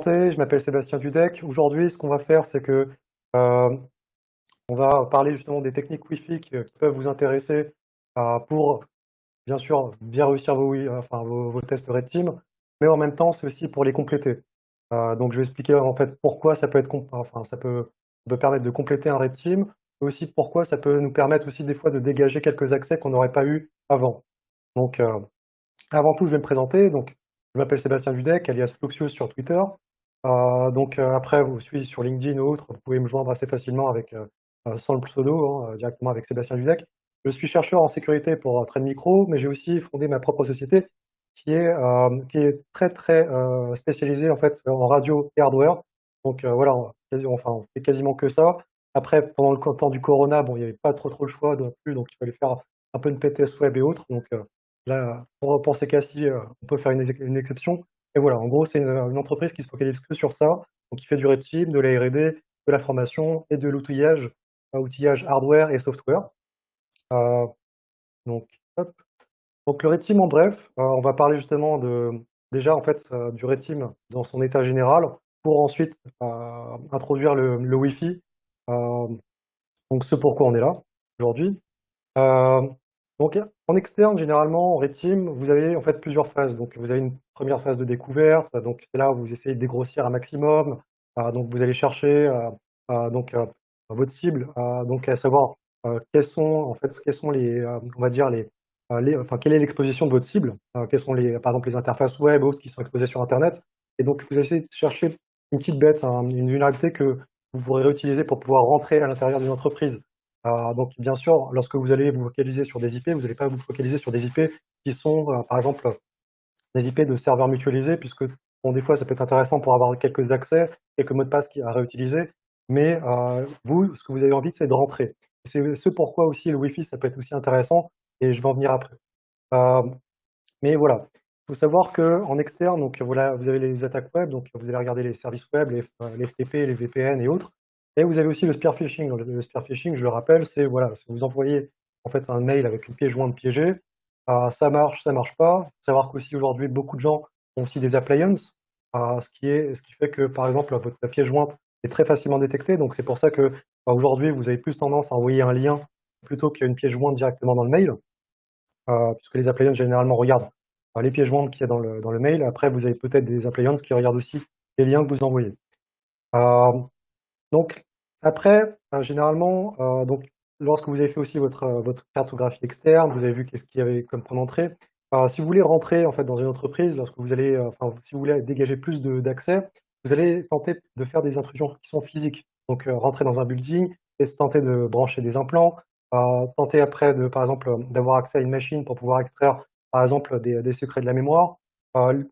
présenter, je m'appelle Sébastien Dudek. Aujourd'hui, ce qu'on va faire, c'est que euh, on va parler justement des techniques Wi-Fi qui peuvent vous intéresser pour, bien sûr, bien réussir vos tests Red Team, mais en même temps, c'est aussi pour les compléter. Donc, je vais expliquer en fait pourquoi ça peut être, ça peut permettre de compléter un Red Team, et aussi pourquoi ça peut nous permettre aussi des fois de dégager quelques accès qu'on n'aurait pas eu avant. Donc, avant tout, je vais me présenter. Donc, je m'appelle Sébastien Dudek, alias Fluxius sur Twitter. Après, vous suivez sur LinkedIn ou autre, vous pouvez me joindre assez facilement sans le pseudo, directement avec Sébastien Dudek. Je suis chercheur en sécurité pour Trend Micro, mais j'ai aussi fondé ma propre société qui est très très spécialisée en fait en radio et hardware. Donc voilà, on fait quasiment que ça. Après, pendant le temps du Corona, bon, il n'y avait pas trop le choix non plus, donc il fallait faire un peu de PTS web et autres. Donc là, pour ces cas-ci, on peut faire une exception. Et voilà, en gros, c'est une entreprise qui se focalise que sur ça. Donc, qui fait du Red Team, de la R&D, de la formation et de l'outillage, outillage hardware et software. Euh, donc, hop. Donc, le Red Team, en bref, on va parler justement déjà en fait du Red Team dans son état général, pour ensuite introduire le Wi-Fi. Euh, donc, ce pourquoi on est là aujourd'hui. Euh, donc, en externe, généralement, en Red Team, vous avez en fait plusieurs phases. Donc, vous avez une première phase de découverte. Donc, c'est là où vous essayez de dégrossir un maximum. Donc, vous allez chercher votre cible. Donc, à savoir quels sont on va dire quelle est l'exposition de votre cible. Quelles sont par exemple, les interfaces web ou autres qui sont exposées sur Internet. Et donc, vous essayez de chercher une petite bête, une vulnérabilité que vous pourrez réutiliser pour pouvoir rentrer à l'intérieur d'une entreprise. Donc, bien sûr, lorsque vous allez vous focaliser sur des IP, vous n'allez pas vous focaliser sur des IP qui sont, par exemple, des IP de serveurs mutualisés, puisque bon, des fois, ça peut être intéressant pour avoir quelques accès, quelques mots de passe à réutiliser. Mais vous, ce que vous avez envie, c'est de rentrer. C'est ce pourquoi aussi le Wi-Fi, ça peut être aussi intéressant, et je vais en venir après. Euh, mais voilà, il faut savoir qu'en externe, donc voilà, vous avez les attaques web, donc vous allez regarder les services web, les FTP, les VPN et autres. Et vous avez aussi le spear phishing. Le spear phishing, je le rappelle, c'est voilà, vous envoyez en fait un mail avec une pièce jointe piégée. Ça marche pas. Il faut savoir qu'aussi aujourd'hui, beaucoup de gens ont aussi des appliances, ce qui fait que par exemple, votre pièce jointe est très facilement détectée. Donc c'est pour ça que aujourd'hui, vous avez plus tendance à envoyer un lien plutôt qu'une pièce jointe directement dans le mail, puisque les appliances généralement regardent les pièces jointes qu'il y a dans le mail. Après, vous avez peut-être des appliances qui regardent aussi les liens que vous envoyez. Donc, après, généralement, lorsque vous avez fait aussi votre cartographie externe, vous avez vu qu'est-ce qu'il y avait comme point d'entrée. Si vous voulez rentrer en fait dans une entreprise, lorsque vous allez, si vous voulez dégager plus d'accès, vous allez tenter de faire des intrusions qui sont physiques. Donc, rentrer dans un building, et tenter de brancher des implants, tenter après par exemple, d'avoir accès à une machine pour pouvoir extraire, par exemple, des secrets de la mémoire,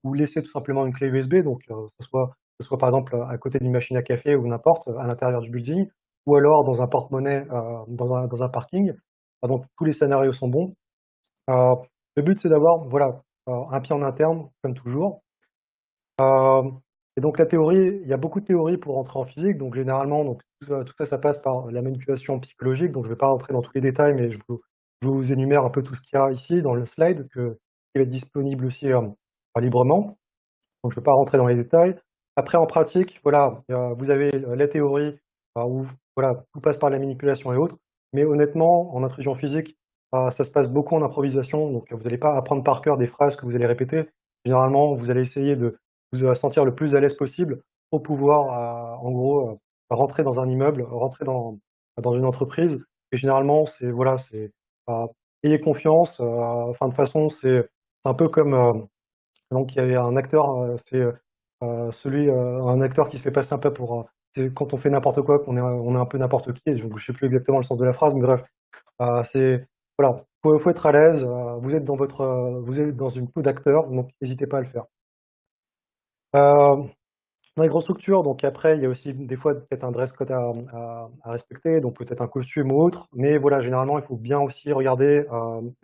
ou laisser tout simplement une clé USB, donc que ce soit par exemple à côté d'une machine à café ou n'importe, à l'intérieur du building, ou alors dans un porte-monnaie, dans un parking. Donc tous les scénarios sont bons. Euh, le but, c'est d'avoir voilà, un pied en interne, comme toujours. Euh, et donc la théorie, il y a beaucoup de théories pour rentrer en physique. Donc généralement, tout ça, ça passe par la manipulation psychologique. Donc je ne vais pas rentrer dans tous les détails, mais je vous énumère un peu tout ce qu'il y a ici dans le slide, qui va être disponible aussi librement. Donc je ne vais pas rentrer dans les détails. Après, en pratique, voilà, vous avez la théorie où voilà, tout passe par la manipulation et autres. Mais honnêtement, en intrusion physique, ça se passe beaucoup en improvisation. Donc vous n'allez pas apprendre par cœur des phrases que vous allez répéter. Généralement, vous allez essayer de vous sentir le plus à l'aise possible pour pouvoir, en gros, rentrer dans un immeuble, rentrer dans une entreprise. Et généralement, c'est voilà, c'est ayez confiance. Enfin, de façon, c'est un peu comme donc il y avait un acteur, un acteur qui se fait passer un peu pour c'est quand on fait n'importe quoi, on est un peu n'importe qui. Et je ne sais plus exactement le sens de la phrase, mais bref, c'est voilà, faut être à l'aise. Vous êtes dans une peau d'acteur, donc n'hésitez pas à le faire. Dans les grosses structures, donc après, il y a aussi des fois peut-être un dress code à respecter, donc peut-être un costume ou autre. Mais voilà, généralement, il faut bien aussi regarder.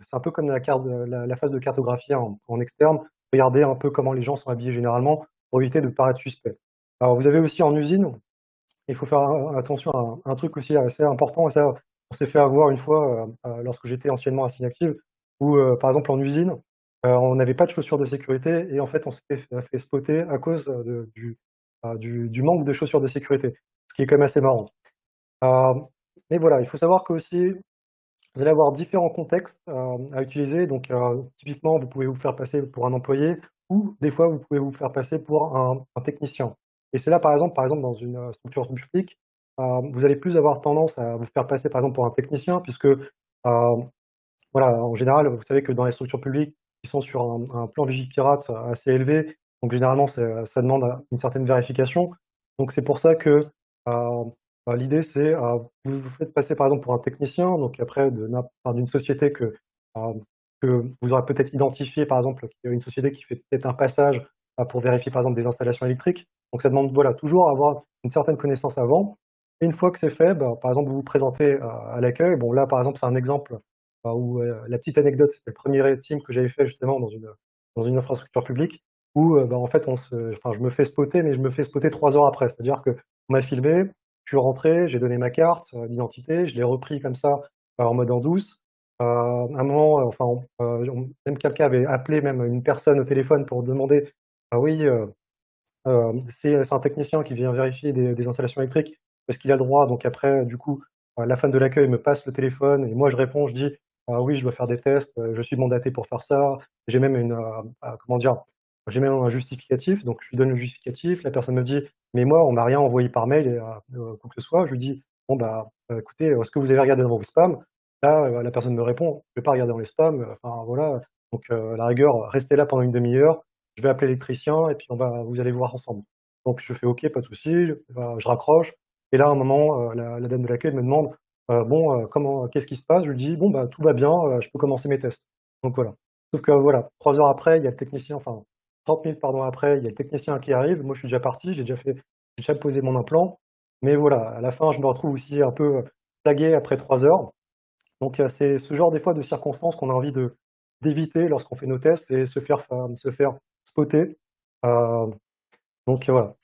C'est un peu comme la phase de cartographie en externe. Regarder un peu comment les gens sont habillés généralement pour éviter de paraître suspect. Alors, vous avez aussi en usine, il faut faire attention à un truc aussi assez important. Et ça, on s'est fait avoir une fois lorsque j'étais anciennement à Synactive, où par exemple en usine, on n'avait pas de chaussures de sécurité et en fait, on s'était fait spotter à cause du manque de chaussures de sécurité, ce qui est quand même assez marrant. Mais voilà, il faut savoir que aussi, vous allez avoir différents contextes à utiliser. Donc, typiquement, vous pouvez vous faire passer pour un employé ou des fois, vous pouvez vous faire passer pour un technicien. Et c'est là, par exemple, dans une structure publique, vous allez plus avoir tendance à vous faire passer, par exemple, pour un technicien, puisque, voilà, en général, vous savez que dans les structures publiques, ils sont sur un plan Vigipirate assez élevé. Donc, généralement, ça demande une certaine vérification. Donc, c'est pour ça que l'idée, c'est vous vous faites passer, par exemple, pour un technicien. Donc, après, d'une société que vous aurez peut-être identifié, par exemple, qu'il y a une société qui fait peut-être un passage pour vérifier, par exemple, des installations électriques. Donc, ça demande, voilà, toujours avoir une certaine connaissance avant. Et une fois que c'est fait, par exemple, vous vous présentez à l'accueil. Bon, là, par exemple, c'est un exemple où la petite anecdote, c'était le premier team que j'avais fait justement dans une infrastructure publique où en fait, enfin, je me fais spotter, mais je me fais spotter 3 heures après. C'est-à-dire qu'on m'a filmé, je suis rentré, j'ai donné ma carte d'identité, je l'ai repris comme ça en mode en douce. À un moment, enfin, même quelqu'un avait appelé même une personne au téléphone pour demander, ah oui, c'est un technicien qui vient vérifier des installations électriques, parce qu'il a le droit. Donc après, du coup, la femme de l'accueil me passe le téléphone et moi je réponds, je dis: «Ah oui, je dois faire des tests, je suis mandaté pour faire ça». J'ai même comment dire? J'ai même un justificatif, donc je lui donne le justificatif. La personne me dit: «Mais moi, on m'a rien envoyé par mail et quoi que ce soit». Je lui dis: «Bon écoutez, est-ce que vous avez regardé dans vos spams?» Là, la personne me répond: «Je vais pas regarder dans les spams, enfin voilà, donc à la rigueur, restez là pendant une demi-heure, je vais appeler l'électricien et puis vous allez voir ensemble». Donc je fais: «OK, pas de souci», je raccroche et là, à un moment, la dame de l'accueil me demande: «Bon, qu'est-ce qui se passe?» Je lui dis: «Bon, tout va bien, je peux commencer mes tests». Donc voilà. Sauf que voilà, 3 heures après, il y a le technicien, enfin 30 minutes pardon après, il y a le technicien qui arrive. Moi, je suis déjà parti, j'ai déjà posé mon implant. Mais voilà, à la fin, je me retrouve aussi un peu, flagué après 3 heures. Donc c'est ce genre des fois de circonstances qu'on a envie d'éviter lorsqu'on fait nos tests et se faire spotter. Heu, donc voilà.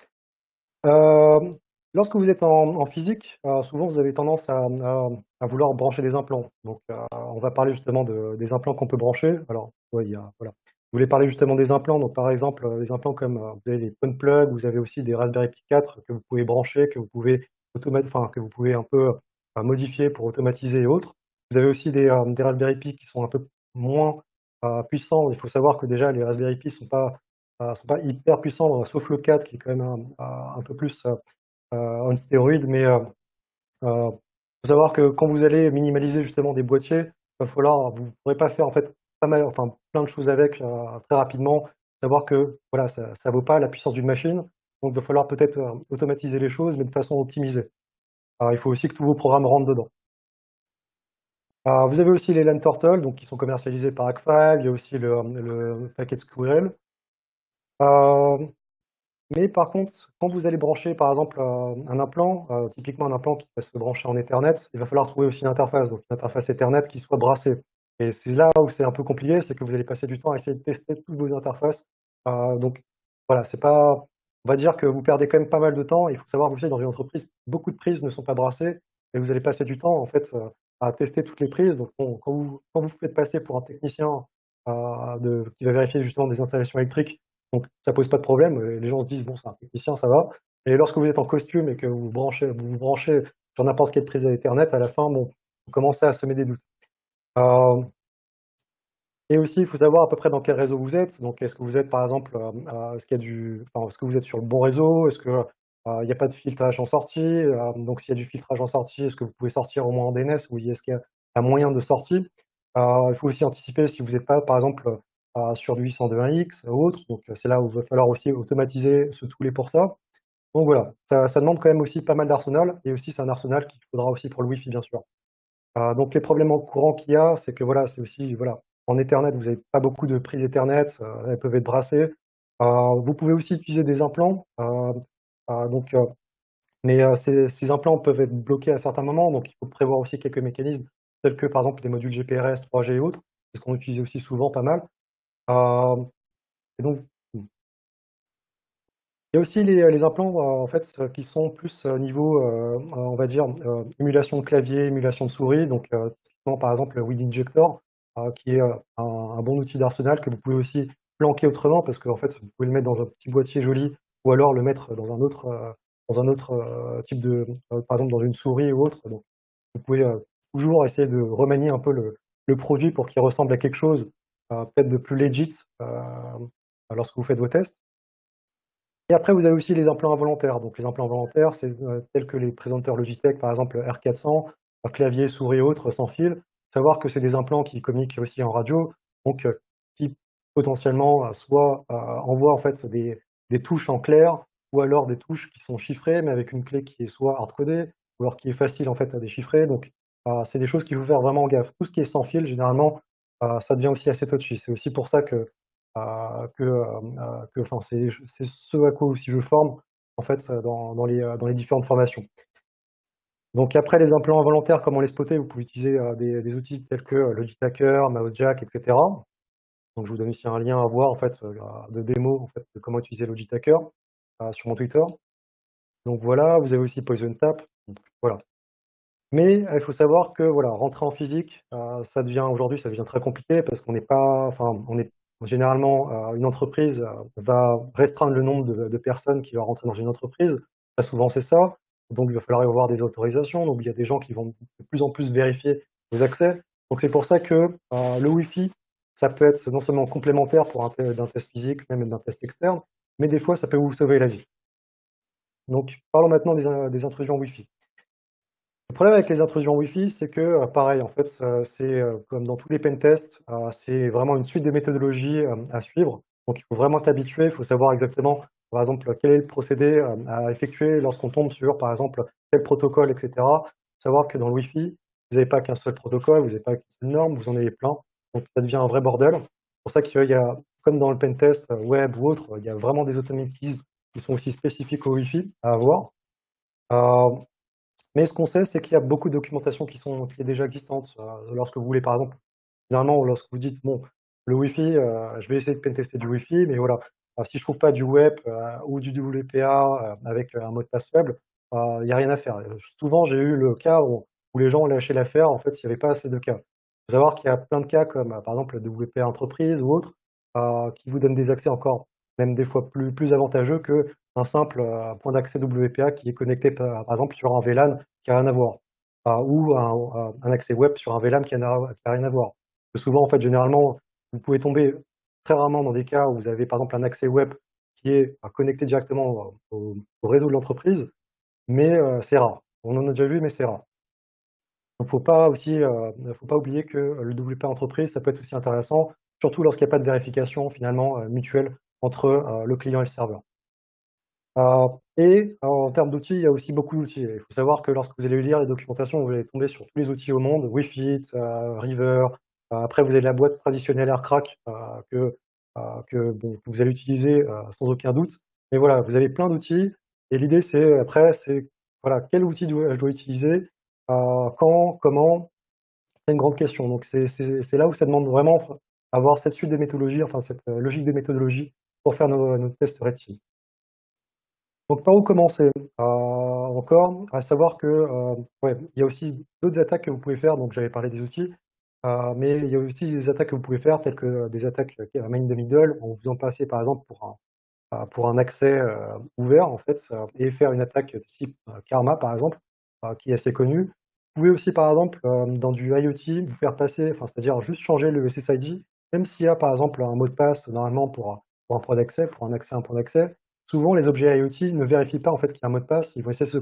Hem, Lorsque vous êtes en physique, souvent vous avez tendance à vouloir brancher des implants. Donc on va parler justement des implants qu'on peut brancher. Alors, ouais, voilà. Je voulais parler justement des implants. Donc par exemple, des implants comme, vous avez les PunPlug, vous avez aussi des Raspberry Pi 4 que vous pouvez brancher, que vous pouvez que vous pouvez un peu, modifier pour automatiser et autres. Vous avez aussi des Raspberry Pi qui sont un peu moins, puissants. Il faut savoir que déjà les Raspberry Pi sont pas hyper puissants, sauf le 4 qui est quand même un peu plus, on stéroïdes. Mais faut savoir que quand vous allez minimaliser justement des boîtiers, vous pourrez pas faire en fait plein de choses avec très rapidement. Savoir que voilà, ça vaut pas la puissance d'une machine, donc il va falloir peut-être automatiser les choses, mais de façon optimisée. Alors il faut aussi que tous vos programmes rentrent dedans. Vous avez aussi les LAN Turtle, donc qui sont commercialisés par Hackfile. Il y a aussi le Packet Squirrel. Mais par contre, quand vous allez brancher par exemple, un implant, typiquement un implant qui va se brancher en Ethernet, il va falloir trouver aussi une interface, donc une interface Ethernet qui soit brassée. Et c'est là où c'est un peu compliqué, c'est que vous allez passer du temps à essayer de tester toutes vos interfaces. Donc voilà, c'est pas on va dire que vous perdez quand même pas mal de temps. Il faut savoir aussi dans une entreprise, beaucoup de prises ne sont pas brassées et vous allez passer du temps en fait, à tester toutes les prises. Donc bon, quand vous faites passer pour un technicien, qui va vérifier justement des installations électriques, donc ça pose pas de problème, les gens se disent: «Bon, c'est un technicien, ça va». Et lorsque vous êtes en costume et que vous branchez sur n'importe quelle prise à Ethernet, à la fin, bon, vous commencez à semer des doutes. Hem Et aussi, il faut savoir à peu près dans quel réseau vous êtes. Donc est-ce que vous êtes par exemple, est-ce que vous êtes sur le bon réseau? Est-ce que, il y a pas de filtrage en sortie? Donc s'il y a du filtrage en sortie, est-ce que vous pouvez sortir au moins en DNS? Ou est-ce qu'il y a un moyen de sortie? Il faut aussi anticiper si vous n'êtes pas par exemple, sur du 802.1x ou autre. Donc c'est là où il va falloir aussi automatiser ce tool pour ça. Donc voilà, ça demande quand même aussi pas mal d'arsenal et aussi c'est un arsenal qu'il faudra aussi pour le Wi-Fi bien sûr. Donc les problèmes en courant qu'il y a, c'est que voilà, c'est aussi voilà, en Ethernet, vous avez pas beaucoup de prises Ethernet, elles peuvent être brassées. Vous pouvez aussi utiliser des implants, donc mais ces implants peuvent être bloqués à certains moments, donc il faut prévoir aussi quelques mécanismes tels que, par exemple, les modules GPRS, 3G et autres. C'est ce qu'on utilise aussi souvent pas mal. Hem et donc il y a aussi les implants, en fait, qui sont plus, niveau, on va dire, émulation de clavier, émulation de souris. Donc, typiquement, par exemple, le Weed Injector, qui est, un bon outil d'arsenal que vous pouvez aussi planquer autrement parce qu'en fait, vous pouvez le mettre dans un petit boîtier joli ou alors le mettre dans un autre type de, par exemple dans une souris ou autre. Donc, vous pouvez toujours essayer de remanier un peu le produit pour qu'il ressemble à quelque chose peut-être de plus legit lorsque vous faites vos tests. Et après, vous avez aussi les implants involontaires. Donc, les implants involontaires, c'est tels que les présenteurs Logitech, par exemple R400, clavier, souris, autres, sans fil. Savoir que c'est des implants qui communiquent aussi en radio, donc qui potentiellement soit envoient en fait des touches en clair, ou alors des touches qui sont chiffrées, mais avec une clé qui est soit hardcodée, ou alors qui est facile en fait à déchiffrer. Donc, c'est des choses qu'il faut faire vraiment gaffe. Tout ce qui est sans fil, généralement, ça devient aussi assez touchy. C'est aussi pour ça enfin, c'est ce à quoi aussi je forme, en fait, dans les différentes formations. Donc après les implants involontaires, comment les spotter? Vous pouvez utiliser des outils tels que Logitacker, MouseJack, etc. Donc je vous donne ici un lien à voir, en fait, de démo, en fait, de comment utiliser Logitacker sur mon Twitter. Donc voilà, vous avez aussi PoisonTap, donc voilà. Mais il faut savoir que voilà, rentrer en physique, aujourd'hui, ça devient très compliqué parce qu'on n'est pas, enfin, on est généralement, une entreprise va restreindre le nombre de personnes qui vont rentrer dans une entreprise. Très souvent, c'est ça. Donc, il va falloir avoir des autorisations. Donc, il y a des gens qui vont de plus en plus vérifier vos accès. Donc, c'est pour ça que le Wi-Fi, ça peut être non seulement complémentaire pour d'un test physique, même d'un test externe, mais des fois, ça peut vous sauver la vie. Donc, parlons maintenant des intrusions Wi-Fi. Le problème avec les intrusions Wi-Fi, c'est que, pareil, en fait, c'est comme dans tous les pentests, c'est vraiment une suite de méthodologies à suivre. Donc, il faut vraiment t'habituer, il faut savoir exactement, par exemple, quel est le procédé à effectuer lorsqu'on tombe sur, par exemple, tel protocole, etc. Il faut savoir que dans le Wi-Fi, vous n'avez pas qu'un seul protocole, vous n'avez pas qu'une seule norme, vous en avez plein. Donc, ça devient un vrai bordel. C'est pour ça qu'il y a, comme dans le pentest web ou autre, il y a vraiment des automatismes qui sont aussi spécifiques au Wi-Fi à avoir. Mais ce qu'on sait, c'est qu'il y a beaucoup de documentation qui est déjà existante. Lorsque vous voulez, par exemple, généralement, lorsque vous dites, bon, le Wi-Fi, je vais essayer de pentester du Wi-Fi, mais voilà, si je trouve pas du web ou du WPA avec un mot de passe faible, il n'y a rien à faire. Souvent, j'ai eu le cas où les gens ont lâché l'affaire, en fait, il n'y avait pas assez de cas. Il faut savoir qu'il y a plein de cas comme, par exemple, le WPA entreprise ou autre, qui vous donnent des accès encore, même des fois plus avantageux que un simple point d'accès WPA qui est connecté par exemple sur un VLAN qui n'a rien à voir, ou un accès web sur un VLAN qui n'a rien à voir. Parce que souvent, en fait, généralement, vous pouvez tomber très rarement dans des cas où vous avez par exemple un accès web qui est connecté directement au réseau de l'entreprise, mais c'est rare. On en a déjà vu, mais c'est rare. Donc, faut pas oublier que le WPA entreprise, ça peut être aussi intéressant, surtout lorsqu'il n'y a pas de vérification finalement mutuelle entre le client et le serveur. Et en termes d'outils, il y a aussi beaucoup d'outils. Il faut savoir que lorsque vous allez lire les documentations, vous allez tomber sur tous les outils au monde, Wi-Fi, River. Après, vous avez la boîte traditionnelle AirCrack que vous allez utiliser sans aucun doute. Mais voilà, vous avez plein d'outils. Et l'idée, c'est voilà, quel outil je dois utiliser, quand, comment. C'est une grande question. Donc, c'est là où ça demande vraiment avoir cette suite de méthodologies, enfin cette logique de méthodologie pour faire nos tests Red Team. Donc par où commencer? Encore, à savoir que ouais, il y a aussi d'autres attaques que vous pouvez faire, donc j'avais parlé des outils, mais il y a aussi des attaques que vous pouvez faire, telles que des attaques main in the middle, en faisant passer par exemple pour un accès ouvert en fait, et faire une attaque de type Karma par exemple, qui est assez connue. Vous pouvez aussi par exemple dans du IoT vous faire passer, enfin c'est-à-dire juste changer le SSID, même s'il y a par exemple un mot de passe normalement pour un point d'accès, pour un accès à un point d'accès. Souvent, les objets IoT ne vérifient pas en fait qu'il y a un mot de passe. Ils vont essayer de se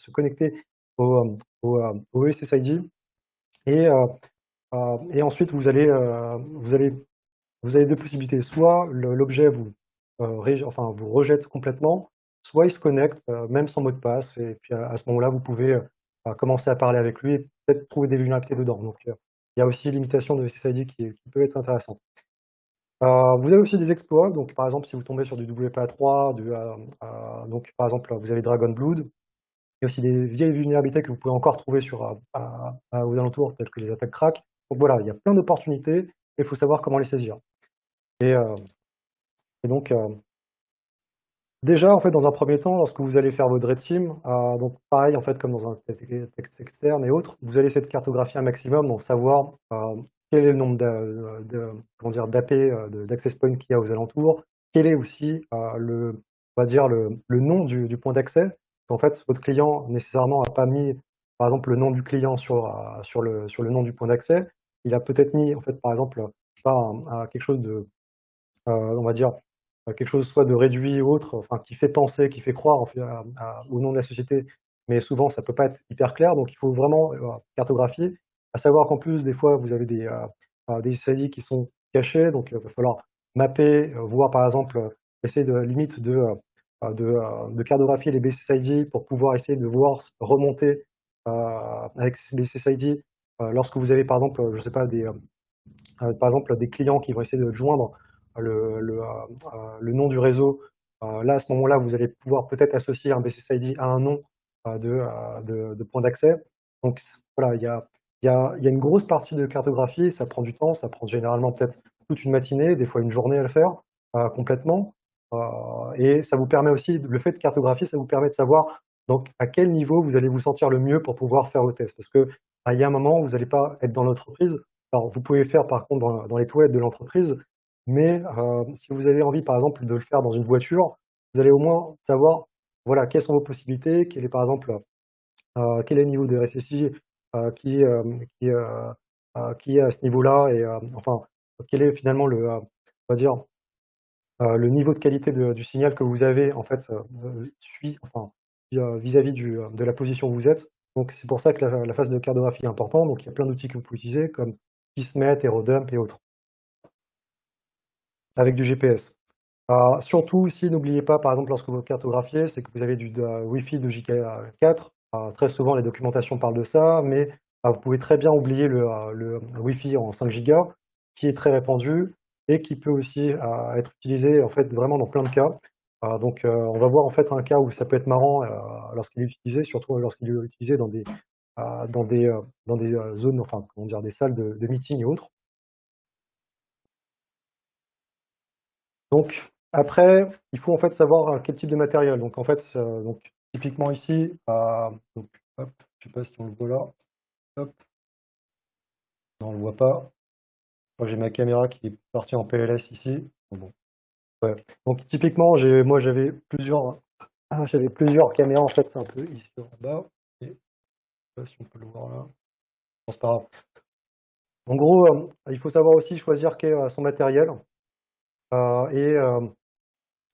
connecter au SSID et, ensuite vous avez deux possibilités. Soit l'objet vous rejette complètement, soit il se connecte même sans mot de passe. Et puis à ce moment-là, vous pouvez commencer à parler avec lui et peut-être trouver des vulnérabilités dedans. Donc il y a aussi l'imitation de SSID qui peut être intéressante. Vous avez aussi des exploits, donc par exemple si vous tombez sur du WPA3, donc par exemple vous avez Dragon Blood, il y a aussi des vieilles vulnérabilités que vous pouvez encore trouver aux alentours, telles que les attaques crack. Donc voilà, il y a plein d'opportunités, et il faut savoir comment les saisir. Et, donc déjà en fait dans un premier temps, lorsque vous allez faire votre Red Team, donc pareil en fait comme dans un texte externe et autres, vous allez essayer de cartographier un maximum, donc savoir quel est le nombre d'AP, d'access point qu'il y a aux alentours, quel est aussi on va dire, le nom du point d'accès. En fait, votre client nécessairement n'a pas mis, par exemple, le nom du client sur le nom du point d'accès. Il a peut-être mis, en fait, par exemple, je sais pas, quelque chose de, on va dire, quelque chose soit de réduit ou autre, enfin, qui fait penser, qui fait croire en fait, au nom de la société, mais souvent ça peut pas être hyper clair, donc il faut vraiment cartographier. À savoir qu'en plus, des fois, vous avez des SSID qui sont cachés, donc il va falloir mapper, voir par exemple, essayer de limite de cartographier les BSSID pour pouvoir essayer de voir remonter avec ces BSSID lorsque vous avez par exemple, je sais pas, par exemple des clients qui vont essayer de joindre le nom du réseau. Là, à ce moment-là, vous allez pouvoir peut-être associer un BSSID à un nom de point d'accès. Donc voilà, il y a une grosse partie de cartographie, ça prend du temps, ça prend généralement peut-être toute une matinée, des fois une journée à le faire complètement. Et ça vous permet aussi, le fait de cartographier, ça vous permet de savoir donc à quel niveau vous allez vous sentir le mieux pour pouvoir faire vos tests. Parce que il y a un moment où vous n'allez pas être dans l'entreprise. Alors vous pouvez le faire par contre dans les toilettes de l'entreprise, mais si vous avez envie par exemple de le faire dans une voiture, vous allez au moins savoir voilà, quelles sont vos possibilités, quel est par exemple quel est le niveau de RSSI qui, qui, qui est à ce niveau-là, et enfin, quel est finalement on va dire, le niveau de qualité du signal que vous avez en fait enfin, vis-à-vis de la position où vous êtes. Donc c'est pour ça que la phase de cartographie est importante. Donc il y a plein d'outils que vous pouvez utiliser comme Kismet, Aerodump et autres, avec du GPS. Surtout aussi, n'oubliez pas, par exemple, lorsque vous cartographiez, c'est que vous avez du Wi-Fi 2Go4. Très souvent, les documentations parlent de ça, mais vous pouvez très bien oublier le Wi-Fi en 5 Go, qui est très répandu et qui peut aussi être utilisé en fait vraiment dans plein de cas. Donc, on va voir en fait un cas où ça peut être marrant lorsqu'il est utilisé, surtout lorsqu'il est utilisé dans des zones, enfin, comment dire, des salles de meeting et autres. Donc après, il faut en fait savoir quel type de matériel. Donc en fait, donc typiquement ici, donc, hop, je sais pas si on le voit là. Hop, non, on le voit pas. Moi, j'ai ma caméra qui est partie en PLS ici. Bon, ouais. Donc typiquement, moi j'avais plusieurs caméras en fait, c'est un peu ici en bas. Et, je sais pas si on peut le voir là. Bon, c'est pas grave. En gros, il faut savoir aussi choisir quel est son matériel. Euh, et, euh,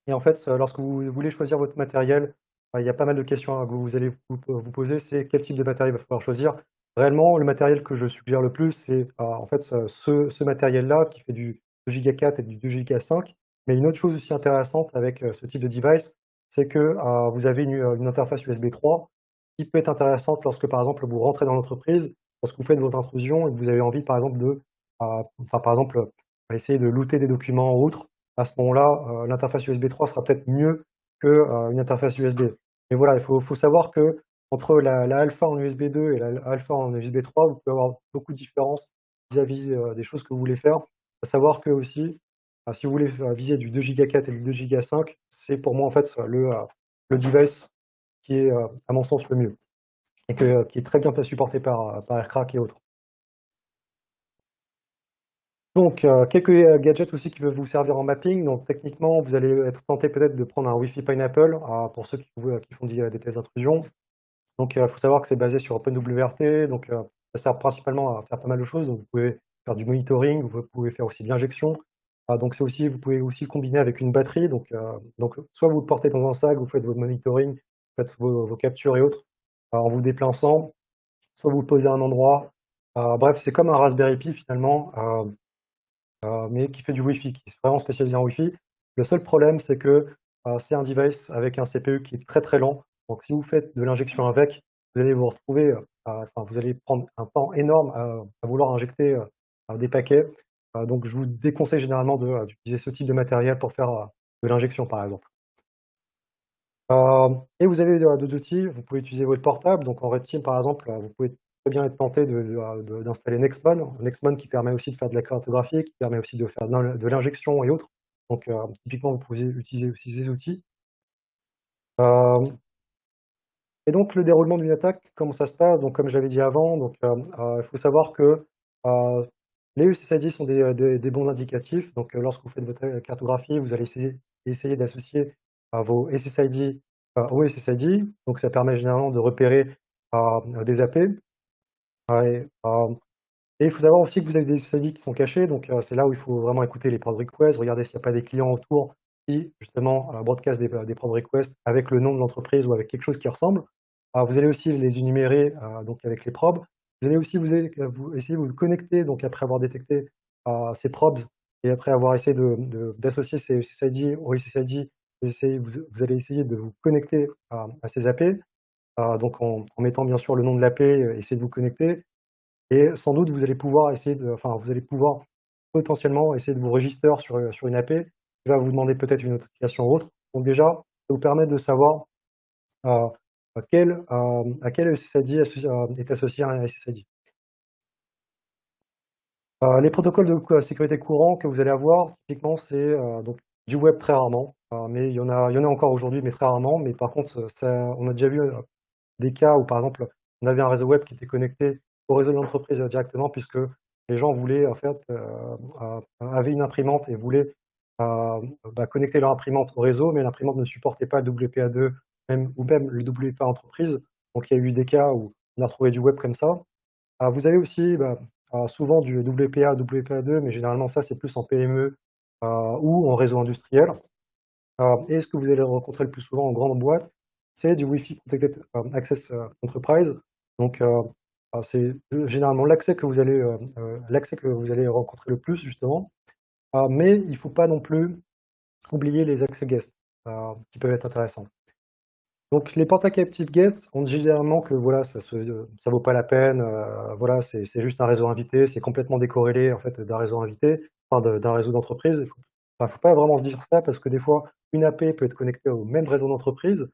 Et en fait, lorsque vous voulez choisir votre matériel, il y a pas mal de questions que vous allez vous poser. C'est quel type de matériel il va falloir choisir. Réellement, le matériel que je suggère le plus, c'est en fait ce matériel-là qui fait du 2 Go 4 et du 2 Go 5. Mais une autre chose aussi intéressante avec ce type de device, c'est que vous avez une interface USB 3 qui peut être intéressante lorsque, par exemple, vous rentrez dans l'entreprise, lorsque vous faites votre intrusion et que vous avez envie, par exemple, enfin, par exemple, essayer de looter des documents ou autres. À ce moment-là, l'interface USB 3 sera peut-être mieux qu'une interface USB. Mais voilà, il faut savoir que entre la alpha en USB 2 et la alpha en USB 3, vous pouvez avoir beaucoup de différences vis-à-vis des choses que vous voulez faire. À savoir que aussi, si vous voulez viser du 2 Go 4 et du 2 Go 5, c'est pour moi en fait le device qui est à mon sens le mieux et qui est très bien supporté par Aircrack et autres. Donc, quelques gadgets aussi qui peuvent vous servir en mapping. Donc, techniquement, vous allez être tenté peut-être de prendre un Wi-Fi Pineapple pour ceux qui font des tests d'intrusion. Donc, il faut savoir que c'est basé sur OpenWRT. Donc, ça sert principalement à faire pas mal de choses. Donc, vous pouvez faire du monitoring, vous pouvez faire aussi de l'injection. Donc, vous pouvez aussi le combiner avec une batterie. Donc, soit vous le portez dans un sac, vous faites votre monitoring, vous faites vos captures et autres en vous déplaçant, soit vous le posez à un endroit. Bref, c'est comme un Raspberry Pi finalement. Mais qui fait du Wi-Fi, qui est vraiment spécialisé en Wi-Fi. Le seul problème, c'est que c'est un device avec un CPU qui est très très lent. Donc si vous faites de l'injection avec, vous allez vous retrouver, enfin, vous allez prendre un temps énorme à vouloir injecter des paquets. Donc je vous déconseille généralement d'utiliser ce type de matériel pour faire de l'injection par exemple. Et vous avez d'autres outils, vous pouvez utiliser votre portable. Donc en Red Team par exemple, vous pouvez très bien être tenté d'installer Nextmon qui permet aussi de faire de la cartographie, qui permet aussi de faire de l'injection et autres. Donc typiquement, vous pouvez utiliser aussi ces outils. Et donc le déroulement d'une attaque, comment ça se passe? Donc comme j'avais dit avant, donc il faut savoir que les USSID sont des bons indicatifs. Donc lorsque vous faites votre cartographie, vous allez essayer d'associer vos SSID au SSID. Donc ça permet généralement de repérer des AP. Et il faut savoir aussi que vous avez des SSID qui sont cachés, donc c'est là où il faut vraiment écouter les prod requests, regarder s'il n'y a pas des clients autour qui justement broadcast des prod requests avec le nom de l'entreprise ou avec quelque chose qui ressemble. Vous allez aussi les énumérer donc avec les probes. Vous allez aussi essayer de vous connecter, donc après avoir détecté ces probes et après avoir essayé d'associer ces SSID au SSID, vous allez essayer de vous connecter à ces AP, donc en mettant bien sûr le nom de l'AP, essayer de vous connecter. Et sans doute, vous allez pouvoir vous allez pouvoir potentiellement essayer de vous register sur une AP qui va vous demander peut-être une authentification ou autre. Donc déjà, ça vous permet de savoir euh, à quel SSID est associé un SSID. Les protocoles de sécurité courants que vous allez avoir, typiquement, c'est donc du web très rarement, mais il y en a encore aujourd'hui, mais très rarement. Mais par contre, on a déjà vu des cas où, par exemple, on avait un réseau web qui était connecté au réseau de l'entreprise directement, puisque les gens voulaient, en fait, avaient une imprimante et voulaient connecter leur imprimante au réseau, mais l'imprimante ne supportait pas le WPA2 ou même le WPA entreprise. Donc il y a eu des cas où on a retrouvé du web comme ça. Vous avez aussi souvent du WPA, WPA2, mais généralement ça c'est plus en PME ou en réseau industriel. Et ce que vous allez rencontrer le plus souvent en grande boîte, c'est du Wi-Fi Protected Access Enterprise. Donc, c'est généralement l'accès que vous allez rencontrer le plus, justement. Mais il ne faut pas non plus oublier les accès guest, qui peuvent être intéressants. Donc, les portails captive guest, on dit généralement que voilà, ça vaut pas la peine, voilà, c'est juste un réseau invité, c'est complètement décorrélé en fait d'un réseau invité, enfin d'un réseau d'entreprise. Faut pas vraiment se dire ça parce que des fois, une AP peut être connectée au même réseau d'entreprise,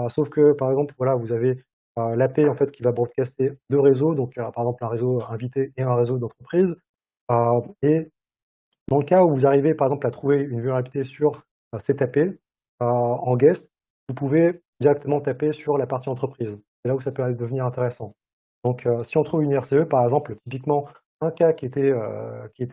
sauf que par exemple, voilà, vous avez l'AP en fait qui va broadcaster deux réseaux, donc par exemple un réseau invité et un réseau d'entreprise. Et dans le cas où vous arrivez par exemple à trouver une vulnérabilité sur cette AP en guest, vous pouvez directement taper sur la partie entreprise. C'est là où ça peut devenir intéressant. Donc si on trouve une RCE, par exemple, typiquement un cas qui était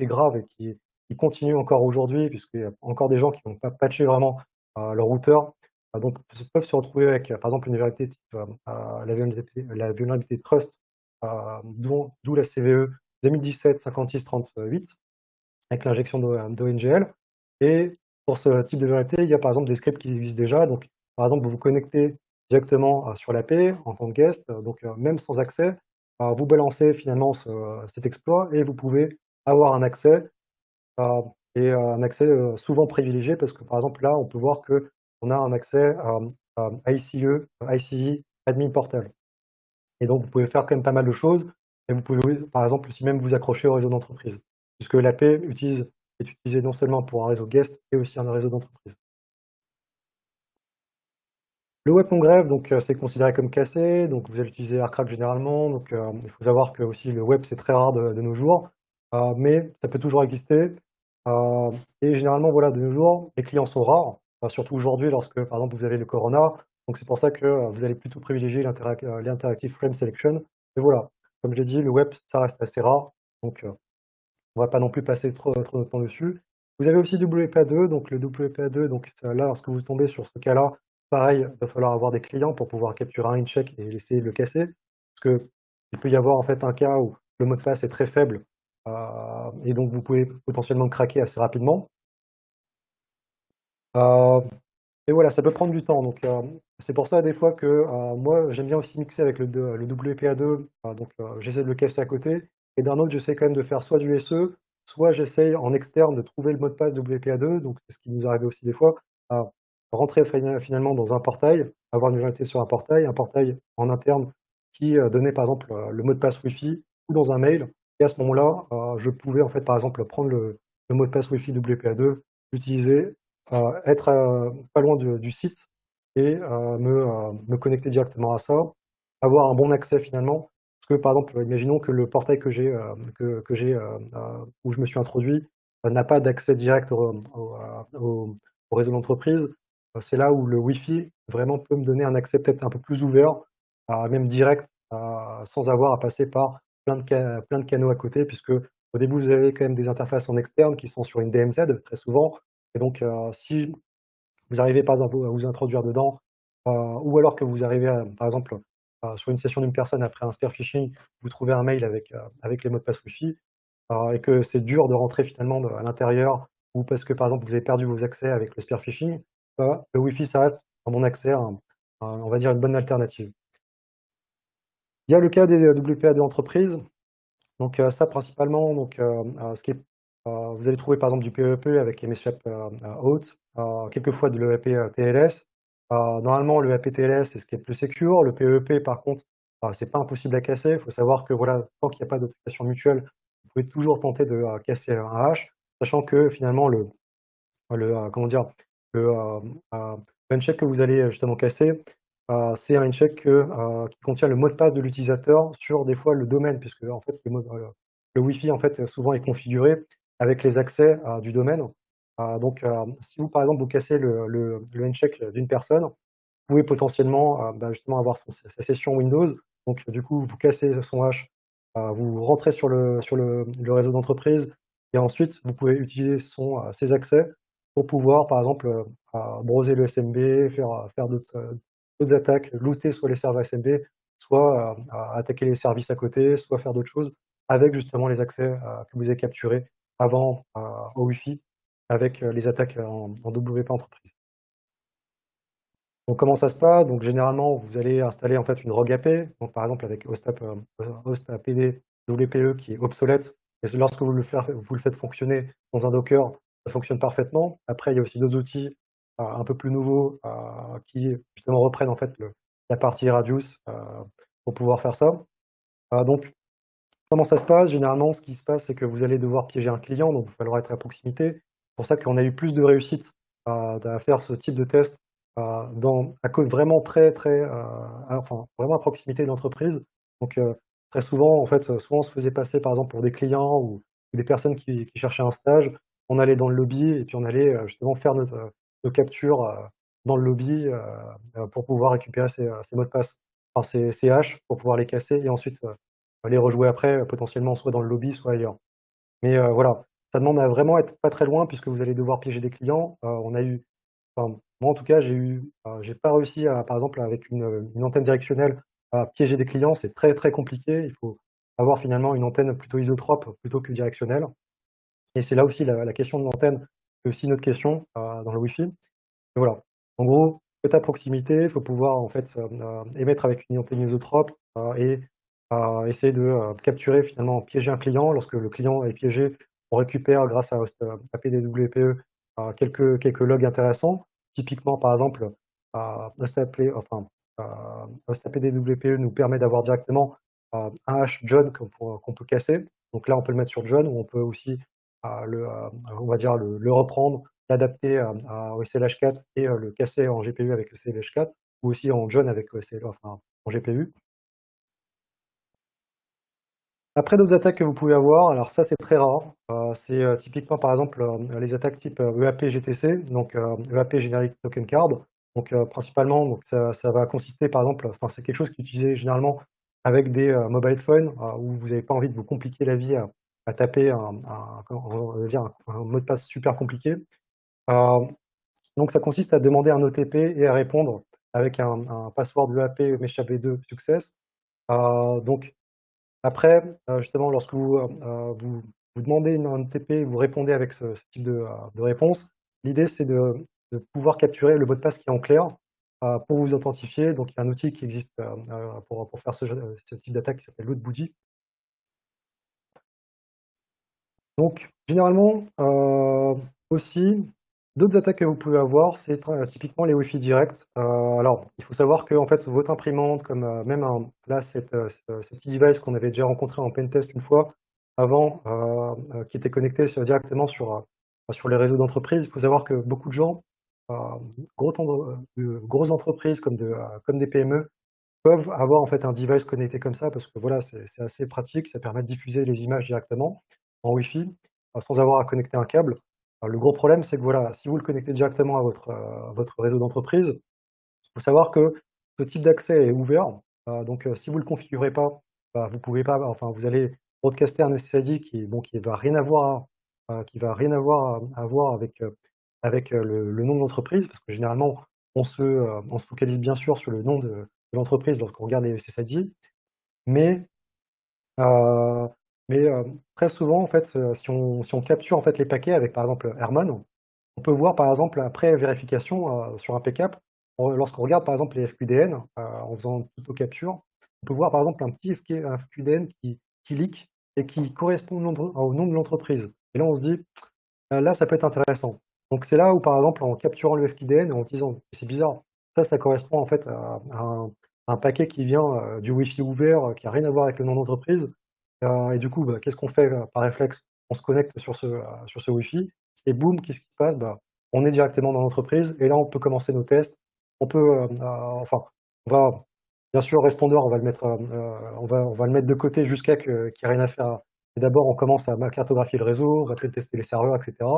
grave et qui continue encore aujourd'hui, puisqu'il y a encore des gens qui n'ont pas patché vraiment leur routeur, donc peuvent se retrouver avec par exemple une vulnérabilité type la vulnérabilité Trust, d'où la CVE 2017-5638, avec l'injection d'ONGL. Et pour ce type de vulnérabilité, il y a par exemple des scripts qui existent déjà. Donc, par exemple, vous vous connectez directement sur l'AP en tant que guest, donc même sans accès, vous balancez finalement cet exploit et vous pouvez avoir un accès, et un accès souvent privilégié parce que par exemple là, on peut voir qu'on a un accès ICE Admin Portal. Et donc, vous pouvez faire quand même pas mal de choses. Et vous pouvez, par exemple, aussi même vous accrocher au réseau d'entreprise, puisque l'AP est utilisée non seulement pour un réseau guest, et aussi un réseau d'entreprise. Le web en grève, donc c'est considéré comme cassé, donc vous allez utiliser AirCrack généralement. Donc il faut savoir que aussi le web c'est très rare de nos jours, mais ça peut toujours exister. Et généralement, voilà, de nos jours, les clients sont rares, surtout aujourd'hui lorsque, par exemple, vous avez le Corona. Donc c'est pour ça que vous allez plutôt privilégier l'interactive frame selection. Et voilà, comme j'ai dit, le web, ça reste assez rare, donc on ne va pas non plus passer trop de temps dessus. Vous avez aussi WPA2, donc le WPA2, donc là, lorsque vous tombez sur ce cas-là, pareil, il va falloir avoir des clients pour pouvoir capturer un incheck et essayer de le casser, parce qu'il peut y avoir en fait un cas où le mot de passe est très faible, et donc vous pouvez potentiellement le craquer assez rapidement. Et voilà, ça peut prendre du temps. Donc c'est pour ça des fois que moi j'aime bien aussi mixer avec le WPA2, donc j'essaie de le casser à côté, et d'un autre j'essaie quand même de faire soit du SE, soit j'essaye en externe de trouver le mot de passe WPA2, donc c'est ce qui nous arrive aussi des fois, à rentrer finalement dans un portail, avoir une vulnérabilité sur un portail en interne qui donnait par exemple le mot de passe Wi-Fi ou dans un mail, et à ce moment-là, je pouvais en fait par exemple prendre le mot de passe Wi-Fi WPA2, l'utiliser, être pas loin du site et me connecter directement à ça, avoir un bon accès finalement. Parce que par exemple, imaginons que le portail que j'ai, où je me suis introduit, n'a pas d'accès direct au réseau d'entreprise. C'est là où le Wi-Fi vraiment peut me donner un accès peut-être un peu plus ouvert, même direct, sans avoir à passer par plein de canaux à côté, puisque au début vous avez quand même des interfaces en externe qui sont sur une DMZ très souvent. Et donc si vous arrivez par exemple à vous introduire dedans, ou alors que vous arrivez à, par exemple, sur une session d'une personne après un spear phishing, vous trouvez un mail avec les mots de passe Wi-Fi, et que c'est dur de rentrer finalement à l'intérieur, ou parce que par exemple vous avez perdu vos accès avec le spear phishing, le Wi-Fi ça reste un bon accès, on va dire une bonne alternative. Il y a le cas des WPA de l'entreprise. Donc ça principalement, donc ce qui est vous allez trouver par exemple du PEP avec MSHAP Out, quelquefois de l'EAP TLS. Normalement le EAP TLS c'est ce qui est le plus secure. Le PEP par contre, c'est pas impossible à casser. Il faut savoir que voilà, tant qu'il n'y a pas d'autorisation mutuelle, vous pouvez toujours tenter de casser un hash, sachant que finalement comment dire? Le, handshake que vous allez justement casser, c'est un handshake qui contient le mot de passe de l'utilisateur sur des fois le domaine, puisque en fait le Wi-Fi en fait souvent est configuré avec les accès du domaine. Donc si vous par exemple vous cassez le handshake d'une personne, vous pouvez potentiellement justement avoir sa session Windows. Donc du coup vous cassez son hash, vous rentrez sur le réseau d'entreprise et ensuite vous pouvez utiliser ses accès pour pouvoir, par exemple, browser le SMB, faire d'autres attaques, looter soit les serveurs SMB, soit attaquer les services à côté, soit faire d'autres choses avec justement les accès que vous avez capturés avant au Wi-Fi avec les attaques en WP entreprise. Donc comment ça se passe? Donc généralement, vous allez installer en fait une rogue AP, donc par exemple avec host APD WPE qui est obsolète, et lorsque vous le faites fonctionner dans un Docker, ça fonctionne parfaitement. Après, il y a aussi d'autres outils un peu plus nouveaux qui justement reprennent en fait la partie Radius pour pouvoir faire ça. Donc comment ça se passe? Généralement, ce qui se passe, c'est que vous allez devoir piéger un client, donc il va falloir être à proximité. C'est pour ça qu'on a eu plus de réussite à faire ce type de test à cause vraiment enfin, vraiment à proximité de l'entreprise. Donc très souvent, en fait, souvent on se faisait passer par exemple pour des clients ou des personnes qui cherchaient un stage. On allait dans le lobby et puis on allait justement faire nos captures dans le lobby pour pouvoir récupérer ces mots de passe, enfin ces hashes pour pouvoir les casser et ensuite les rejouer après, potentiellement soit dans le lobby, soit ailleurs. Mais voilà, ça demande à vraiment être pas très loin puisque vous allez devoir piéger des clients. On a eu Enfin, moi en tout cas, j'ai pas réussi à par exemple avec une antenne directionnelle à piéger des clients, c'est très, très compliqué. Il faut avoir finalement une antenne plutôt isotrope plutôt que directionnelle et c'est là aussi la question de l'antenne, c'est aussi une autre question, dans le Wi-Fi. Et voilà. En gros, être à proximité, il faut pouvoir en fait, émettre avec une antenne isotrope, et essayer de, capturer finalement, piéger un client. Lorsque le client est piégé, on récupère grâce à APDWPE, quelques logs intéressants. Typiquement, par exemple, HostAPDWPE nous permet d'avoir directement, un hash John qu'on peut casser. Donc là, on peut le mettre sur John ou on peut aussi, on va dire le reprendre, l'adapter au SLH4 et le casser en GPU avec le SLH4 ou aussi en John avec enfin, en GPU. Après d'autres attaques que vous pouvez avoir, alors ça c'est très rare, c'est typiquement par exemple les attaques type EAP GTC, donc EAP Generic Token Card. Donc principalement, donc ça va consister par exemple, enfin c'est quelque chose qui est utilisé généralement avec des mobile phones où vous n'avez pas envie de vous compliquer la vie à taper on va dire un mot de passe super compliqué. Donc ça consiste à demander un OTP et à répondre avec un password EAP MeshaB2 success. Donc après, justement, lorsque vous demandez un OTP, vous répondez avec ce type de réponse, l'idée c'est de pouvoir capturer le mot de passe qui est en clair pour vous authentifier. Donc il y a un outil qui existe pour faire ce type d'attaque qui s'appelle LootBooty. Donc généralement, aussi, d'autres attaques que vous pouvez avoir, c'est typiquement les Wi-Fi directs. Alors, il faut savoir que en fait, votre imprimante, comme même là, ce petit device qu'on avait déjà rencontré en pentest une fois avant, qui était connecté directement sur les réseaux d'entreprise, il faut savoir que beaucoup de gens, euh, de grosses entreprises comme des PME, peuvent avoir en fait un device connecté comme ça parce que voilà, c'est assez pratique, ça permet de diffuser les images directement en Wi-Fi sans avoir à connecter un câble. Le gros problème, c'est que voilà, si vous le connectez directement à votre réseau d'entreprise, il faut savoir que ce type d'accès est ouvert. Donc si vous ne le configurez pas, vous pouvez pas, enfin vous allez broadcaster un SSID qui va rien avoir à voir avec avec le nom de l'entreprise, parce que généralement, on se focalise bien sûr sur le nom de l'entreprise lorsqu'on regarde les SSID, mais, euh, mais très souvent, en fait, si on capture en fait, les paquets avec par exemple Herman, on peut voir par exemple après vérification sur un PCAP, lorsqu'on regarde par exemple les FQDN en faisant une auto-capture, on peut voir par exemple un petit FQDN qui leak et qui correspond au nom de l'entreprise. Et là on se dit, là ça peut être intéressant. Donc c'est là où par exemple en capturant le FQDN et en disant, c'est bizarre, ça correspond en fait à un paquet qui vient du Wi-Fi ouvert qui n'a rien à voir avec le nom d'entreprise. Et du coup, qu'est-ce qu'on fait par réflexe? On se connecte sur ce Wi-Fi et boum, qu'est-ce qui se passe? On est directement dans l'entreprise et là, on peut commencer nos tests. On peut, enfin, on va, bien sûr, Responder, on va le mettre, on va le mettre de côté jusqu'à qu'il n'y ait rien à faire. Et d'abord, on commence à cartographier le réseau, on va peut-être tester les serveurs, etc.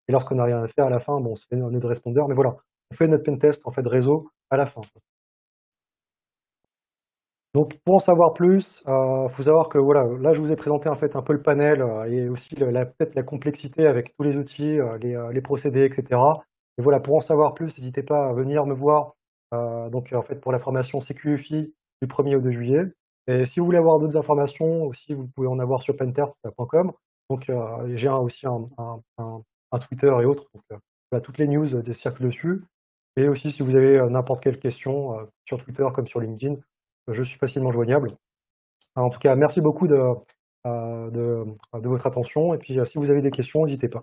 Et lorsqu'on n'a rien à faire, à la fin, on se fait un nœud Responder. Mais voilà, on fait notre pentest en fait, réseau à la fin. Donc pour en savoir plus, faut savoir que voilà, là je vous ai présenté en fait un peu le panel, et aussi peut-être la complexité avec tous les outils, les procédés et cetera. Et voilà, pour en savoir plus, n'hésitez pas à venir me voir, donc en fait pour la formation CQFI du 1er au 2 juillet. Et si vous voulez avoir d'autres informations aussi, vous pouvez en avoir sur pentest.com. Donc j'ai aussi un Twitter et autres, donc voilà, toutes les news circulent dessus. Et aussi si vous avez n'importe quelle question sur Twitter comme sur LinkedIn, je suis facilement joignable. En tout cas, merci beaucoup de votre attention et puis si vous avez des questions, n'hésitez pas.